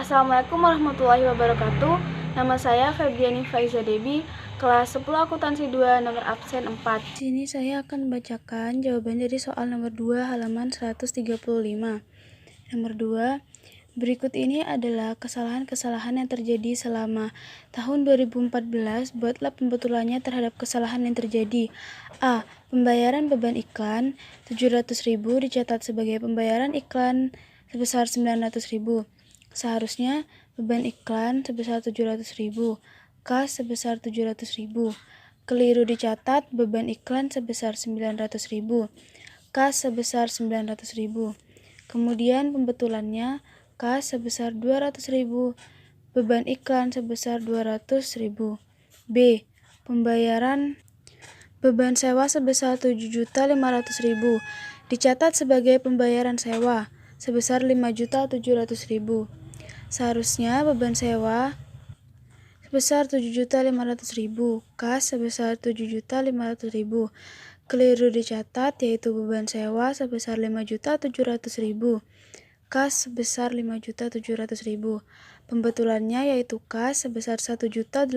Assalamualaikum warahmatullahi wabarakatuh. Nama saya Febriani Faiza Debi, kelas 10 akuntansi 2, nomor absen 4. Di sini saya akan membacakan jawaban dari soal nomor 2 halaman 135. Nomor 2, berikut ini adalah kesalahan-kesalahan yang terjadi selama tahun 2014. Buatlah pembetulannya terhadap kesalahan yang terjadi. A. Pembayaran beban iklan 700.000 dicatat sebagai pembayaran iklan sebesar 900.000. Seharusnya beban iklan sebesar 700.000, kas sebesar 700.000. Keliru dicatat beban iklan sebesar 900.000, kas sebesar 900.000. Kemudian pembetulannya, kas sebesar 200.000, beban iklan sebesar 200.000. B. Pembayaran beban sewa sebesar 7.500.000 dicatat sebagai pembayaran sewa sebesar 5.700.000. Seharusnya beban sewa sebesar 7.500.000, kas sebesar 7.500.000. Keliru dicatat, yaitu beban sewa sebesar 5.700.000, kas sebesar 5.700.000. Pembetulannya yaitu kas sebesar 1.800.000,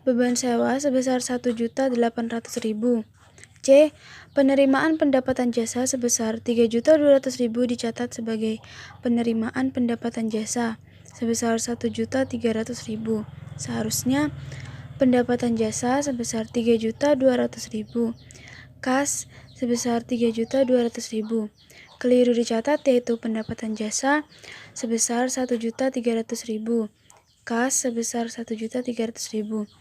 beban sewa sebesar 1.800.000. C. Penerimaan pendapatan jasa sebesar 3.200.000 dicatat sebagai penerimaan pendapatan jasa sebesar 1.300.000. Seharusnya pendapatan jasa sebesar 3.200.000, kas sebesar 3.200.000. Keliru dicatat, yaitu pendapatan jasa sebesar 1.300.000, kas sebesar 1.300.000.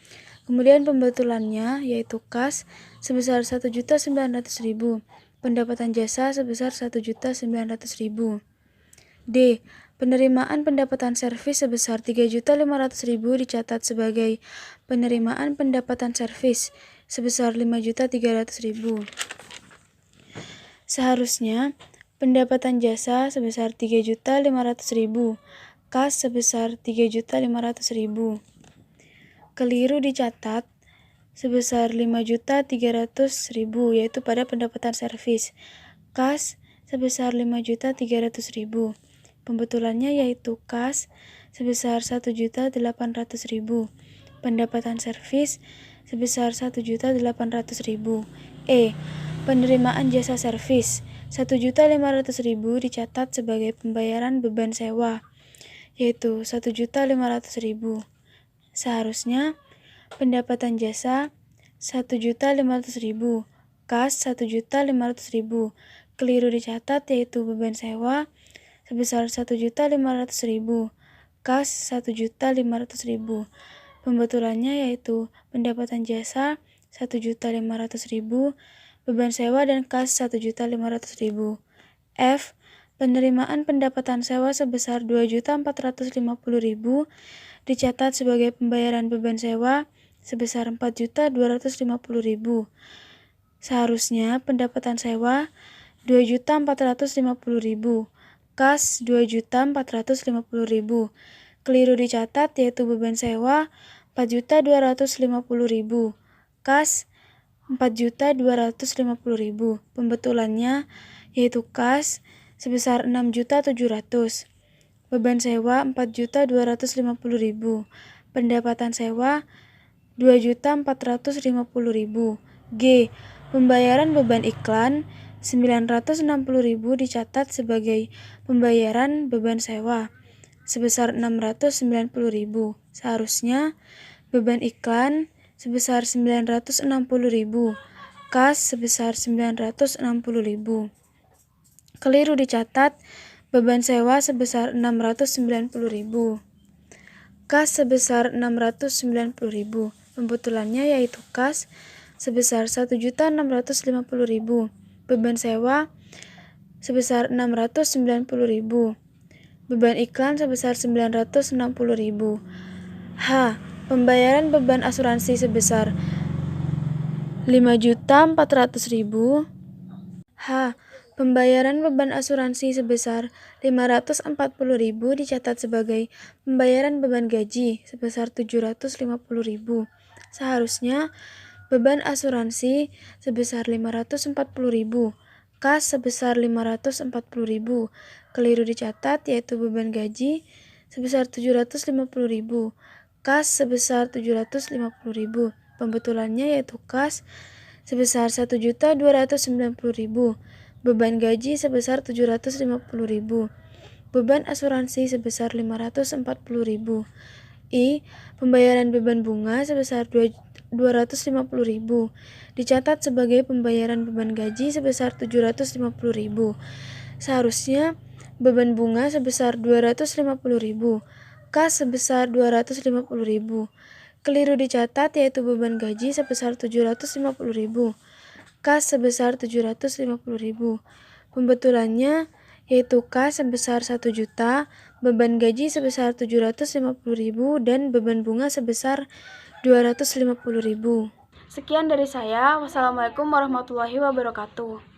Kemudian pembetulannya yaitu kas sebesar 1.900.000, pendapatan jasa sebesar 1.900.000. D. Penerimaan pendapatan servis sebesar 3.500.000 dicatat sebagai penerimaan pendapatan servis sebesar 5.300.000. Seharusnya pendapatan jasa sebesar 3.500.000, kas sebesar 3.500.000. Keliru dicatat sebesar 5.300.000, yaitu pada pendapatan servis, kas sebesar 5.300.000. Pembetulannya yaitu kas sebesar 1.800.000, pendapatan servis sebesar 1.800.000. E. Penerimaan jasa servis 1.500.000 dicatat sebagai pembayaran beban sewa, yaitu 1.500.000. Seharusnya pendapatan jasa 1.500.000, kas 1.500.000. Keliru dicatat, yaitu beban sewa sebesar 1.500.000, kas 1.500.000. Pembetulannya yaitu pendapatan jasa 1.500.000, beban sewa dan kas 1.500.000. F. Penerimaan pendapatan sewa sebesar 2.450.000 dicatat sebagai pembayaran beban sewa sebesar 4.250.000. Seharusnya pendapatan sewa 2.450.000, kas 2.450.000. Keliru dicatat, yaitu beban sewa 4.250.000, kas 4.250.000. Pembetulannya yaitu kas sebesar 6.700.000, beban sewa 4.250.000, pendapatan sewa 2.450.000. G. Pembayaran beban iklan 960.000 dicatat sebagai pembayaran beban sewa sebesar 690.000. Seharusnya beban iklan sebesar 960.000, kas sebesar 960.000. Keliru dicatat, beban sewa sebesar 690.000, kas sebesar 690.000. Pembetulannya yaitu kas sebesar 1.650.000, beban sewa sebesar 690.000, beban iklan sebesar 960.000. H. Pembayaran beban asuransi sebesar 5.400.000. H. Pembayaran beban asuransi sebesar 540.000 dicatat sebagai pembayaran beban gaji sebesar 750.000. Seharusnya beban asuransi sebesar 540.000, kas sebesar 540.000. Keliru dicatat, yaitu beban gaji sebesar 750.000. Kas sebesar 750.000. Pembetulannya yaitu kas sebesar 1.290.000. Beban gaji sebesar 750.000. Beban asuransi sebesar 540.000. I. Pembayaran beban bunga sebesar 250.000. Dicatat sebagai pembayaran beban gaji sebesar 750.000. Seharusnya beban bunga sebesar 250.000. Kas sebesar 250.000. Keliru dicatat, yaitu beban gaji sebesar 750.000. Kas sebesar 750.000. Pembetulannya yaitu kas sebesar 1 juta, beban gaji sebesar 750.000, dan beban bunga sebesar 250.000. Sekian dari saya. Wassalamualaikum warahmatullahi wabarakatuh.